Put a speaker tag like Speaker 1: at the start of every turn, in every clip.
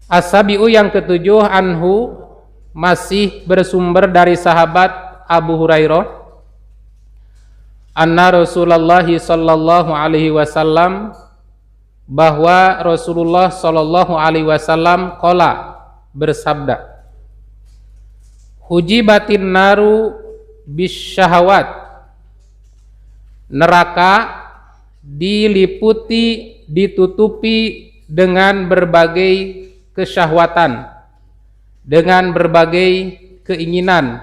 Speaker 1: As-sabi'u yang ketujuh, anhu masih bersumber dari sahabat Abu Hurairah, anna Rasulullah sallallahu alaihi wasallam, bahwa Rasulullah sallallahu alaihi wasallam qala, bersabda, hujibatin naru bisyahawat, neraka diliputi, ditutupi dengan berbagai kesyahwatan, dengan berbagai keinginan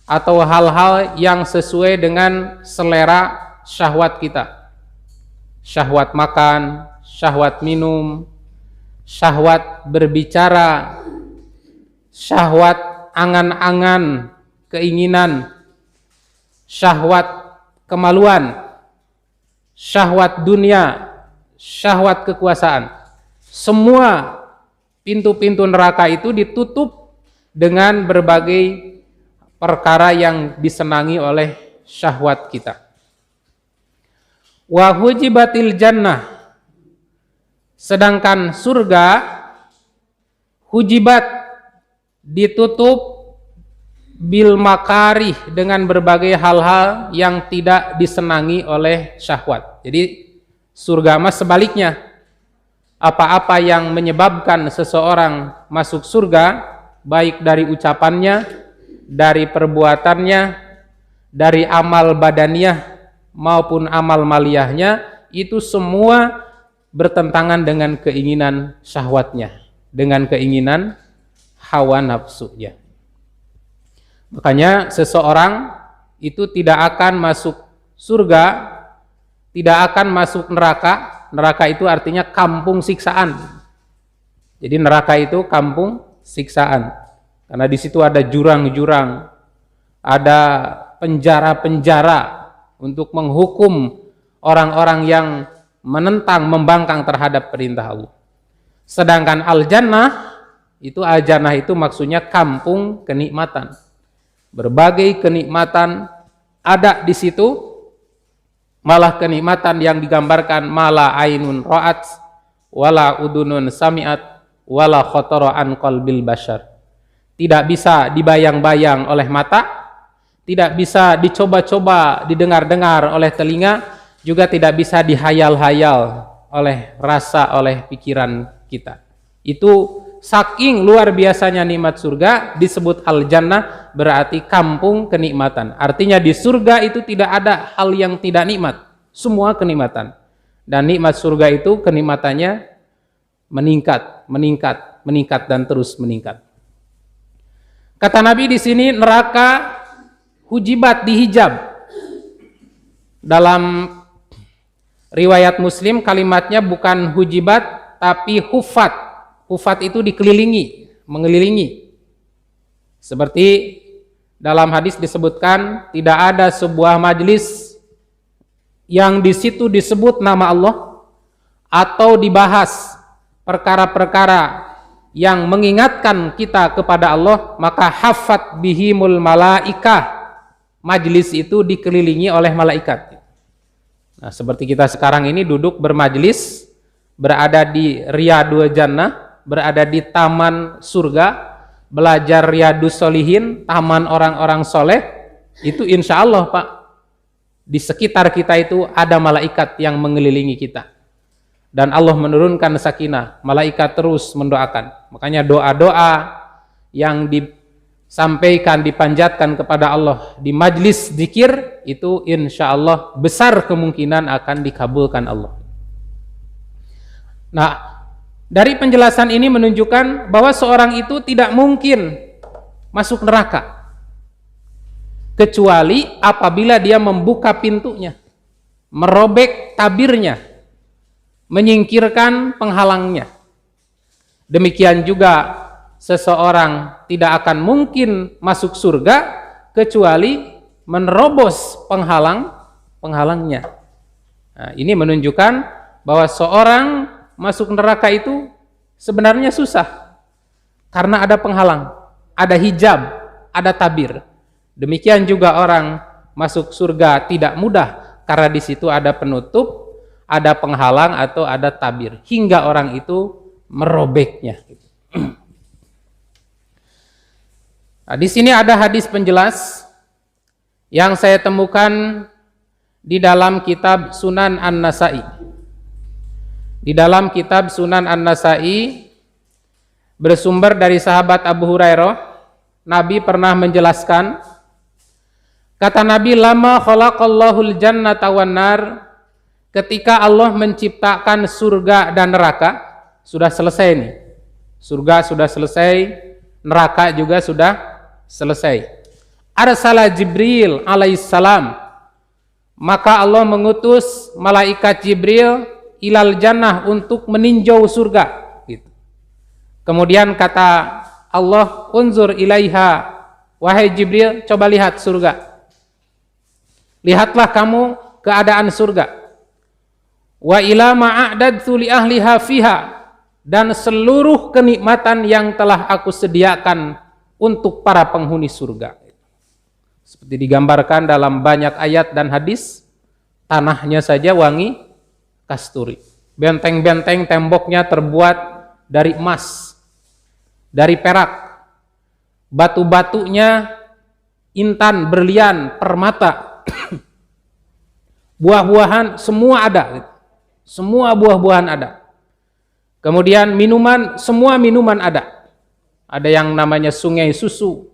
Speaker 1: atau hal-hal yang sesuai dengan selera syahwat kita. Syahwat makan, syahwat minum, syahwat berbicara, syahwat angan-angan, keinginan, syahwat kemaluan, syahwat dunia, syahwat kekuasaan. Semua pintu-pintu neraka itu ditutup dengan berbagai perkara yang disenangi oleh syahwat kita. Wa hujibatil jannah, sedangkan surga hujibat, ditutup, bil makarih, dengan berbagai hal-hal yang tidak disenangi oleh syahwat. Jadi surga mas sebaliknya, apa-apa yang menyebabkan seseorang masuk surga, baik dari ucapannya, dari perbuatannya, dari amal badaniyah maupun amal maliyahnya, itu semua bertentangan dengan keinginan syahwatnya, dengan keinginan hawa nafsunya. Makanya seseorang itu tidak akan masuk surga, tidak akan masuk neraka. Neraka itu artinya kampung siksaan. Jadi neraka itu kampung siksaan. Karena di situ ada jurang-jurang, ada penjara-penjara untuk menghukum orang-orang yang menentang, membangkang terhadap perintah Allah. Sedangkan al-jannah itu, al-jannah itu maksudnya kampung kenikmatan. Berbagai kenikmatan ada di situ. Malah kenikmatan yang digambarkan, mala ainun ra'at wala udunun sami'at wala khatara an qalbil bashar. Tidak bisa dibayang-bayang oleh mata, tidak bisa dicoba-coba didengar-dengar oleh telinga, juga tidak bisa dihayal-hayal oleh rasa, oleh pikiran kita. Itu saking luar biasanya nikmat surga, disebut al-jannah, berarti kampung kenikmatan. Artinya di surga itu tidak ada hal yang tidak nikmat, semua kenikmatan. Dan nikmat surga itu kenikmatannya meningkat, meningkat, meningkat, dan terus meningkat. Kata Nabi di sini, neraka hujibat, dihijab. Dalam riwayat Muslim kalimatnya bukan hujibat tapi hufat. Hufat itu dikelilingi, mengelilingi. Seperti dalam hadis disebutkan, tidak ada sebuah majelis yang di situ disebut nama Allah atau dibahas perkara-perkara yang mengingatkan kita kepada Allah, maka hafat bihimul malaikah. Majelis itu dikelilingi oleh malaikat. Nah, seperti kita sekarang ini duduk bermajelis, berada di Riyadul Jannah, berada di taman surga, belajar Riyadus Solihin, taman orang-orang soleh, itu insya Allah Pak, di sekitar kita itu ada malaikat yang mengelilingi kita. Dan Allah menurunkan sakinah, malaikat terus mendoakan. Makanya doa-doa yang disampaikan, dipanjatkan kepada Allah di majlis zikir, itu insya Allah besar kemungkinan akan dikabulkan Allah. Nah, dari penjelasan ini menunjukkan bahwa seorang itu tidak mungkin masuk neraka kecuali apabila dia membuka pintunya, merobek tabirnya, menyingkirkan penghalangnya. Demikian juga seseorang tidak akan mungkin masuk surga kecuali menerobos penghalangnya. Nah, ini menunjukkan bahwa seorang masuk neraka itu sebenarnya susah karena ada penghalang, ada hijab, ada tabir. Demikian juga orang masuk surga tidak mudah karena di situ ada penutup, ada penghalang atau ada tabir hingga orang itu merobeknya. Nah, di sini ada hadis penjelas yang saya temukan di dalam kitab Sunan An-Nasa'i. Di dalam kitab Sunan An-Nasa'i bersumber dari sahabat Abu Hurairah, Nabi pernah menjelaskan, kata Nabi, lama khalaqallahul jannata wan nar, ketika Allah menciptakan surga dan neraka, sudah selesai nih. Surga sudah selesai, neraka juga sudah selesai. Arsala Jibril alaihissalam, maka Allah mengutus malaikat Jibril ilal jannah untuk meninjau surga. Gitu. Kemudian kata Allah, unzur ilaiha, wahai Jibril, coba lihat surga. Lihatlah kamu keadaan surga. Wa ila ma'adadtu li ahliha fiha, dan seluruh kenikmatan yang telah aku sediakan untuk para penghuni surga. Seperti digambarkan dalam banyak ayat dan hadis, tanahnya saja wangi kasturi. Benteng-benteng temboknya terbuat dari emas, dari perak. Batu-batunya intan, berlian, permata. Buah-buahan semua ada. Semua buah-buahan ada. Kemudian minuman, semua minuman ada. Ada yang namanya sungai susu,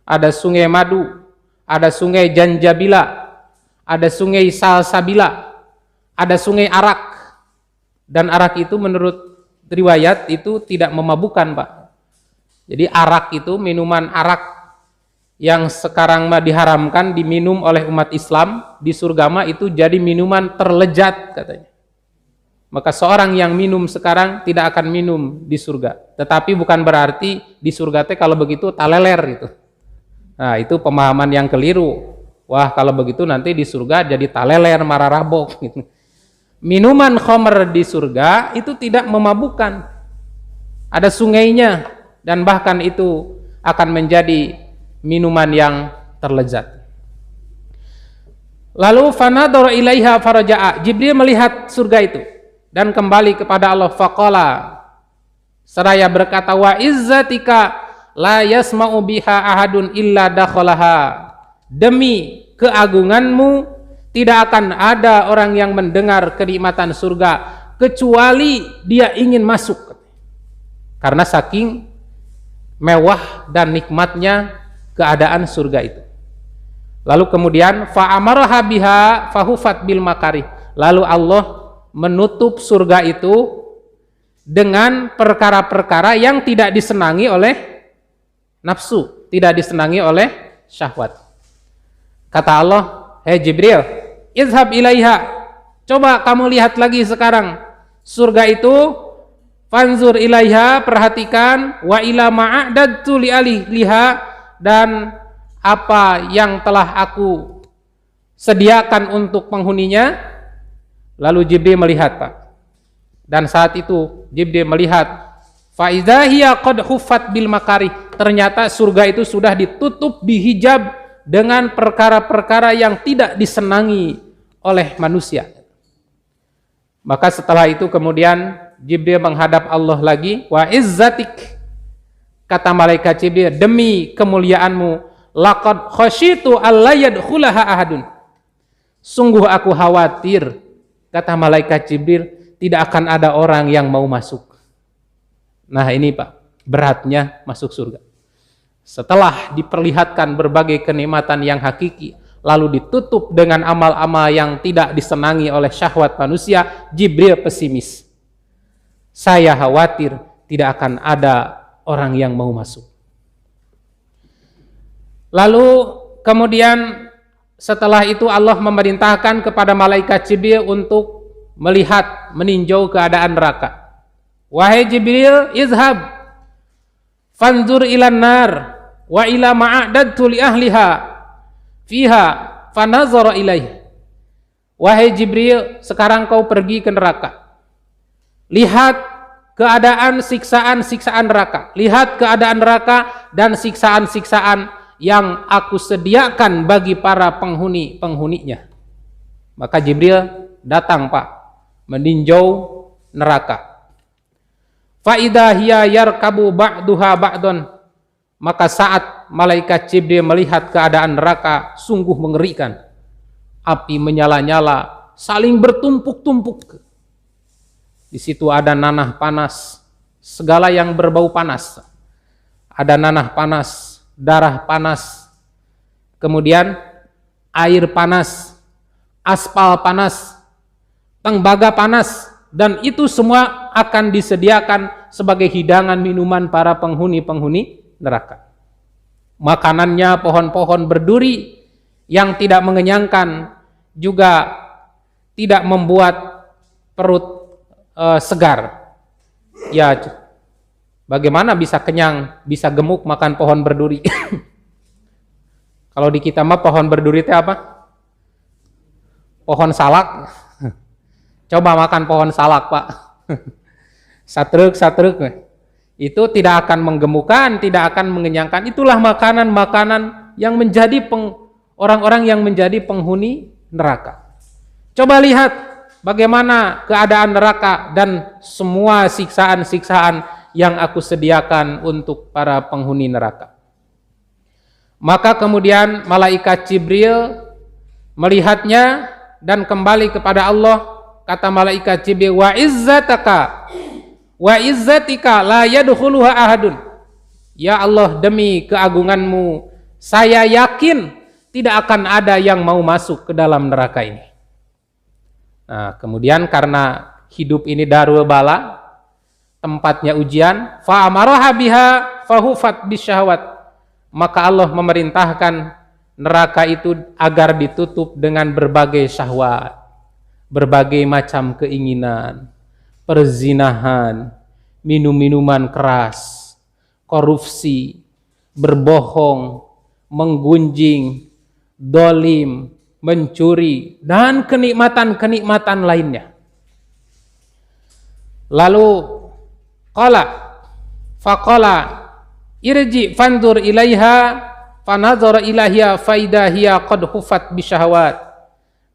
Speaker 1: ada sungai madu, ada sungai janjabila, ada sungai salsabila, ada sungai arak. Dan arak itu menurut riwayat itu tidak memabukkan, Pak. Jadi arak itu, minuman arak yang sekarang mah diharamkan diminum oleh umat Islam, di surga mah itu jadi minuman terlezat katanya. Maka seorang yang minum sekarang tidak akan minum di surga. Tetapi bukan berarti di surga teh kalau begitu taleler gitu. Nah, itu pemahaman yang keliru. Wah, kalau begitu nanti di surga jadi taleler, mararabok gitu. Minuman khamr di surga itu tidak memabukkan. Ada sungainya, dan bahkan itu akan menjadi minuman yang terlezat. Lalu fanadhara ilaiha faraja'a, Jibril melihat surga itu dan kembali kepada Allah. Faqala, seraya berkata, wa izzatika la yasma'u biha ahadun illa dakhalaha, demi keagunganmu tidak akan ada orang yang mendengar kenikmatan surga kecuali dia ingin masuk, karena saking mewah dan nikmatnya keadaan surga itu. Lalu kemudian fa'amaraha biha fahufat bil makarih, lalu Allah menutup surga itu dengan perkara-perkara yang tidak disenangi oleh nafsu, tidak disenangi oleh syahwat. Kata Allah, hei Jibril, izhab ilaiha, coba kamu lihat lagi sekarang surga itu, fanzur ilaiha, perhatikan, wa ila ma'adadtu li ahliha, dan apa yang telah aku sediakan untuk penghuninya. Lalu Jibril melihat, Pak. Dan saat itu Jibril melihat, fa idza hiya qad huffat bil makarih, ternyata surga itu sudah ditutup, dihijab dengan perkara-perkara yang tidak disenangi oleh manusia. Maka setelah itu kemudian Jibril menghadap Allah lagi, wa izzatik, kata malaikat Jibril, demi kemuliaanmu, laqad khasyitu alla yadkhulaha ahadun, sungguh aku khawatir, kata malaikat Jibril, tidak akan ada orang yang mau masuk. Nah ini Pak, beratnya masuk surga. Setelah diperlihatkan berbagai kenikmatan yang hakiki, lalu ditutup dengan amal-amal yang tidak disenangi oleh syahwat manusia, Jibril pesimis. Saya khawatir tidak akan ada orang yang mau masuk. Lalu kemudian setelah itu Allah memerintahkan kepada malaikat Jibril untuk melihat, meninjau keadaan neraka. Wahai Jibril, izhab fanzur ilan nar wa ila ma'adadtu li ahliha fiha fanazara ilaih. Wahai Jibril, sekarang kau pergi ke neraka. Lihat keadaan siksaan-siksaan neraka. Lihat keadaan neraka dan siksaan-siksaan yang aku sediakan bagi para penghuni-penghuninya. Maka Jibril datang, Pak, meninjau neraka. Fa idza hiya yarkabu ba'duha ba'dun, maka saat malaikat Jibril melihat keadaan neraka sungguh mengerikan. Api menyala-nyala, saling bertumpuk-tumpuk. Di situ ada nanah panas, segala yang berbau panas. Ada nanah panas, darah panas, kemudian air panas, aspal panas, tembaga panas, dan itu semua akan disediakan sebagai hidangan minuman para penghuni-penghuni neraka. Makanannya pohon-pohon berduri yang tidak mengenyangkan, juga tidak membuat perut segar. Ya, bagaimana bisa kenyang, bisa gemuk makan pohon berduri? Kalau di kita mah pohon berduri itu apa? Pohon salak. Coba makan pohon salak, Pak. Satruk. Itu tidak akan menggemukkan, tidak akan mengenyangkan. Itulah makanan-makanan yang menjadi orang-orang yang menjadi penghuni neraka. Coba lihat bagaimana keadaan neraka dan semua siksaan-siksaan yang aku sediakan untuk para penghuni neraka. Maka kemudian malaikat Jibril melihatnya dan kembali kepada Allah. Kata malaikat Jibril, wa izzatika la yadkhuluha ahadun. Ya Allah, demi keagunganmu, saya yakin tidak akan ada yang mau masuk ke dalam neraka ini. Nah, kemudian karena hidup ini darul bala, tempatnya ujian, fa amaraha biha fahufat bisyahwat. Maka Allah memerintahkan neraka itu agar ditutup dengan berbagai syahwat, berbagai macam keinginan, perzinahan, minum-minuman keras, korupsi, berbohong, menggunjing, dolim, mencuri, dan kenikmatan-kenikmatan lainnya. Lalu faqala irji fandur ilaiha fanazara ilaiha faida hiya qad hufat bisyahawat.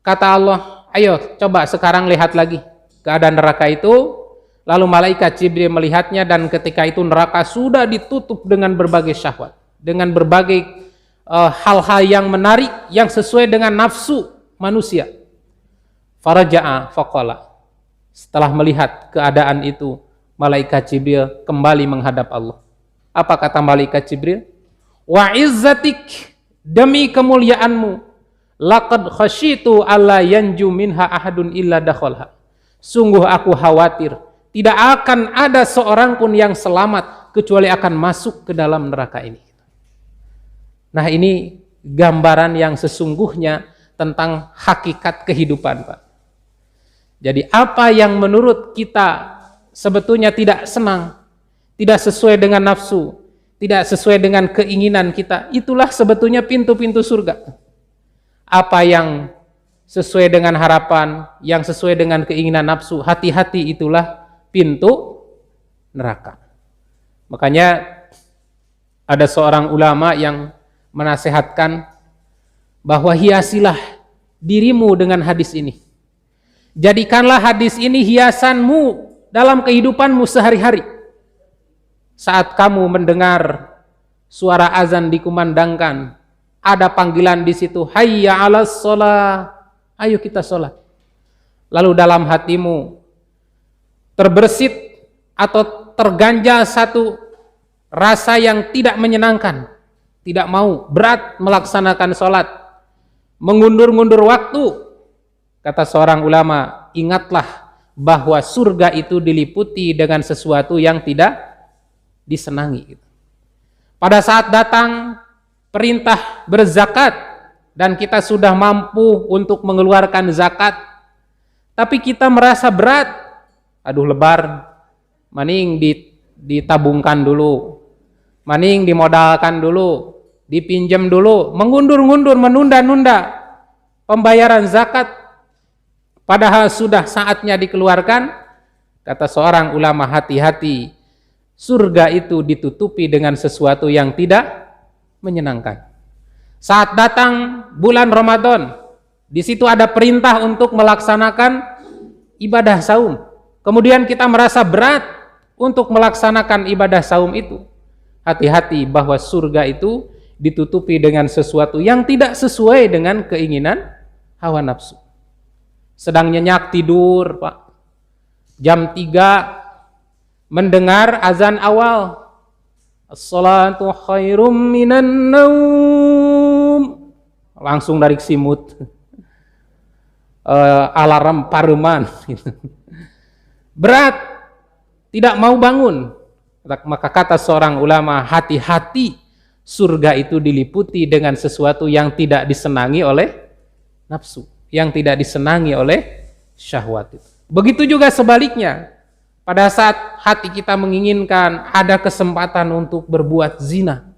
Speaker 1: Kata Allah, ayo coba sekarang lihat lagi keadaan neraka itu. Lalu malaikat Jibril melihatnya, dan ketika itu neraka sudah ditutup dengan berbagai syahwat, dengan berbagai hal-hal yang menarik yang sesuai dengan nafsu manusia. Faraja'a faqala. Setelah melihat keadaan itu, malaikat Jibril kembali menghadap Allah. Apa kata malaikat Jibril? Wa izzatik, demi kemuliaanmu, laqad khasyitu alla yanju minha ahadun illa dakhalha. Sungguh aku khawatir tidak akan ada seorang pun yang selamat kecuali akan masuk ke dalam neraka ini. Nah, ini gambaran yang sesungguhnya tentang hakikat kehidupan, Pak. Jadi apa yang menurut kita sebetulnya tidak senang, tidak sesuai dengan nafsu, tidak sesuai dengan keinginan kita, itulah sebetulnya pintu-pintu surga. Apa yang sesuai dengan harapan, yang sesuai dengan keinginan nafsu, hati-hati, itulah pintu neraka. Makanya ada seorang ulama yang menasehatkan bahwa hiasilah dirimu dengan hadis ini. Jadikanlah hadis ini hiasanmu dalam kehidupanmu sehari-hari. Saat kamu mendengar suara azan dikumandangkan, ada panggilan di situ, hayya 'alas shalah, ayo kita sholat. Lalu dalam hatimu terbersit atau terganjal satu rasa yang tidak menyenangkan, tidak mau, berat melaksanakan sholat, mengundur-ngundur waktu. Kata seorang ulama, ingatlah bahwa surga itu diliputi dengan sesuatu yang tidak disenangi. Pada saat datang perintah berzakat dan kita sudah mampu untuk mengeluarkan zakat, tapi kita merasa berat, aduh lebar, maning ditabungkan dulu, maning dimodalkan dulu, dipinjam dulu, mengundur-ngundur, menunda-nunda pembayaran zakat, padahal sudah saatnya dikeluarkan. Kata seorang ulama, hati-hati, surga itu ditutupi dengan sesuatu yang tidak menyenangkan. Saat datang bulan Ramadan, di situ ada perintah untuk melaksanakan ibadah saum. Kemudian kita merasa berat, untuk melaksanakan ibadah saum itu, hati-hati bahwa surga itu ditutupi dengan sesuatu yang tidak sesuai dengan keinginan hawa nafsu. Sedang nyenyak tidur, Pak. Jam 3 mendengar azan awal. As-salatu khairum minan naum. Langsung dari simut. Alarm pareman. Berat, tidak mau bangun. Maka kata seorang ulama, hati-hati, surga itu diliputi dengan sesuatu yang tidak disenangi oleh nafsu, yang tidak disenangi oleh syahwat itu. Begitu juga sebaliknya, pada saat hati kita menginginkan ada kesempatan untuk berbuat zina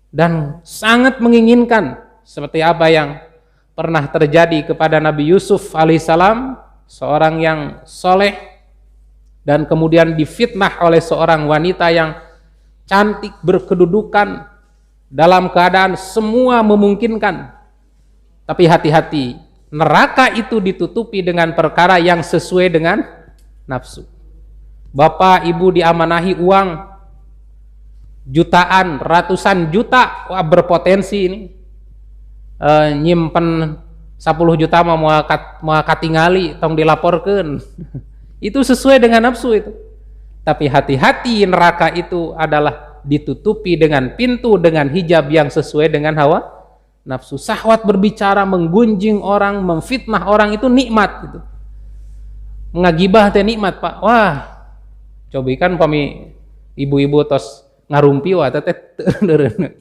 Speaker 1: dan sangat menginginkan, seperti apa yang pernah terjadi kepada Nabi Yusuf alaihissalam, seorang yang soleh dan kemudian difitnah oleh seorang wanita yang cantik, berkedudukan, dalam keadaan semua memungkinkan. Tapi hati-hati, neraka itu ditutupi dengan perkara yang sesuai dengan nafsu. Bapak ibu diamanahi uang jutaan, ratusan juta, wah berpotensi ini. Nyimpen 10 juta mau katingali, tong dilaporkan. Itu sesuai dengan nafsu itu. Tapi hati-hati, neraka itu adalah ditutupi dengan pintu, dengan hijab yang sesuai dengan hawa nafsu. Syahwat berbicara, menggunjing orang, memfitnah orang itu nikmat gitu. Mengagibah teh nikmat, Pak. Wah, coba kan pami ibu-ibu tos ngarumpi wah teh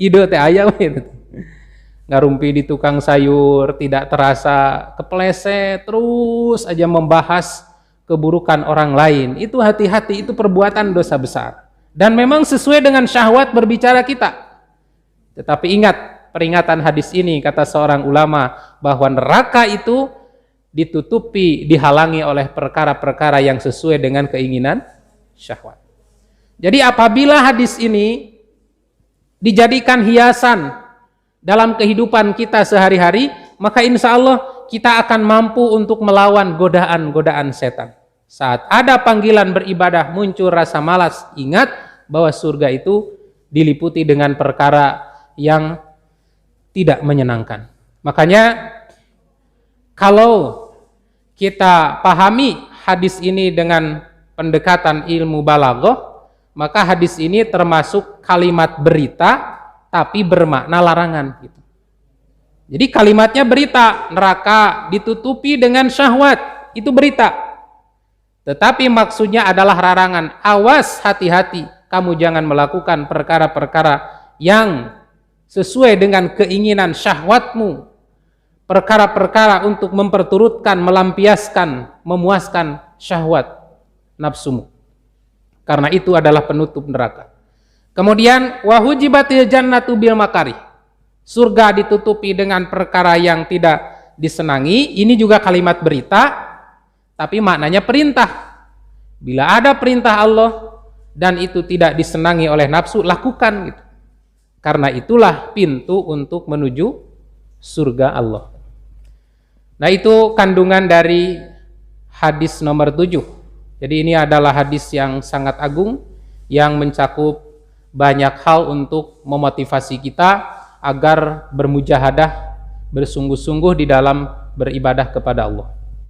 Speaker 1: ide teh aya we. Ngarumpi di tukang sayur, tidak terasa kepleset, terus aja membahas keburukan orang lain. Itu hati-hati, itu perbuatan dosa besar. Dan memang sesuai dengan syahwat berbicara kita. Tetapi ingat peringatan hadis ini, kata seorang ulama, bahwa neraka itu ditutupi, dihalangi oleh perkara-perkara yang sesuai dengan keinginan syahwat. Jadi apabila hadis ini dijadikan hiasan dalam kehidupan kita sehari-hari, maka insya Allah kita akan mampu untuk melawan godaan-godaan setan. Saat ada panggilan beribadah muncul rasa malas, ingat bahwa surga itu diliputi dengan perkara yang tidak menyenangkan. Makanya kalau kita pahami hadis ini dengan pendekatan ilmu balaghah, maka hadis ini termasuk kalimat berita tapi bermakna larangan gitu. Jadi kalimatnya berita, neraka ditutupi dengan syahwat, itu berita. Tetapi maksudnya adalah larangan. Awas, hati-hati, kamu jangan melakukan perkara-perkara yang sesuai dengan keinginan syahwatmu. Perkara-perkara untuk memperturutkan, melampiaskan, memuaskan syahwat nafsumu. Karena itu adalah penutup neraka. Kemudian wahujibatil jannatu bil makarih. Surga ditutupi dengan perkara yang tidak disenangi. Ini juga kalimat berita, tapi maknanya perintah. Bila ada perintah Allah dan itu tidak disenangi oleh nafsu, lakukan gitu. Karena itulah pintu untuk menuju surga Allah. Nah, itu kandungan dari hadis nomor 7. Jadi ini adalah hadis yang sangat agung, yang mencakup banyak hal untuk memotivasi kita agar bermujahadah, bersungguh-sungguh di dalam beribadah kepada Allah.